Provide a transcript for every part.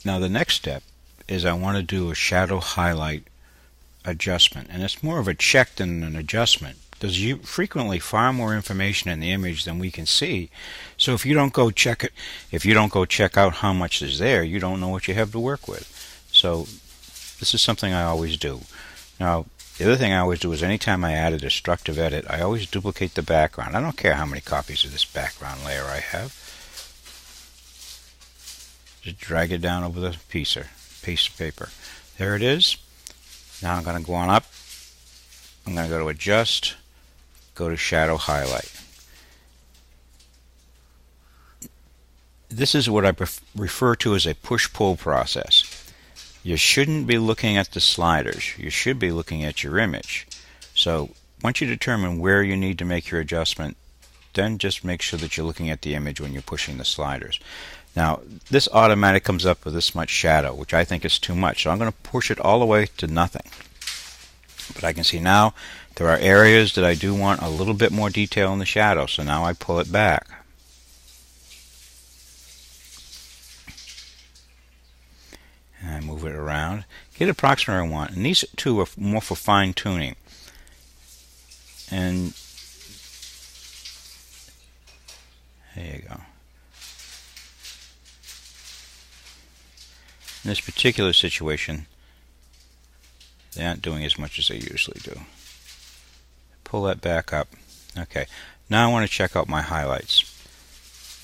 Now the next step is I want to do a shadow highlight adjustment, and it's more of a check than an adjustment. There's frequently far more information in the image than we can see, so if you don't go check it, if you don't go check out how much is there, you don't know what you have to work with. So this is something I always do. Now the other thing I always do is anytime I add a destructive edit, I always duplicate the background. I don't care how many copies of this background layer I have. Just drag it down over the piece of paper. There it is. Now I'm going to go on up. I'm going to go to Adjust, go to Shadow Highlight. This is what I refer to as a push-pull process. You shouldn't be looking at the sliders. You should be looking at your image. So once you determine where you need to make your adjustment, then just make sure that you're looking at the image when you're pushing the sliders. Now this automatic comes up with this much shadow, which I think is too much, so I'm going to push it all the way to nothing. But I can see now there are areas that I do want a little bit more detail in the shadow, so now I pull it back. And I move it around, get approximately where I want, and these two are more for fine tuning. And there you go. In this particular situation, they aren't doing as much as they usually do. Pull that back up. Okay, now I want to check out my highlights.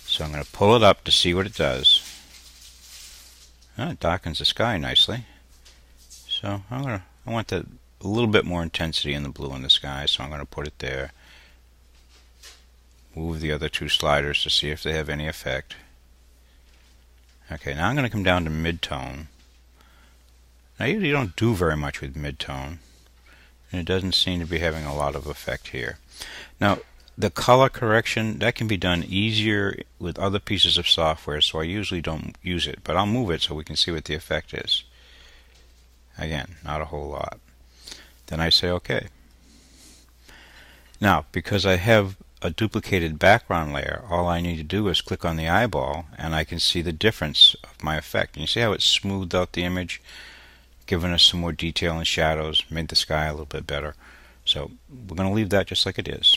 So I'm going to pull it up to see what it does. Oh, it darkens the sky nicely. So I want a little bit more intensity in the blue in the sky, so I'm going to put it there. Move the other two sliders to see if they have any effect. Okay, now I'm going to come down to mid-tone. Now you usually don't do very much with mid-tone, and it doesn't seem to be having a lot of effect here. Now the color correction, that can be done easier with other pieces of software, so I usually don't use it, but I'll move it so we can see what the effect is. Again, not a whole lot. Then I say OK. Now because I have a duplicated background layer, all I need to do is click on the eyeball and I can see the difference of my effect. And you see how it smoothed out the image, given us some more detail and shadows, made the sky a little bit better. So we're going to leave that just like it is.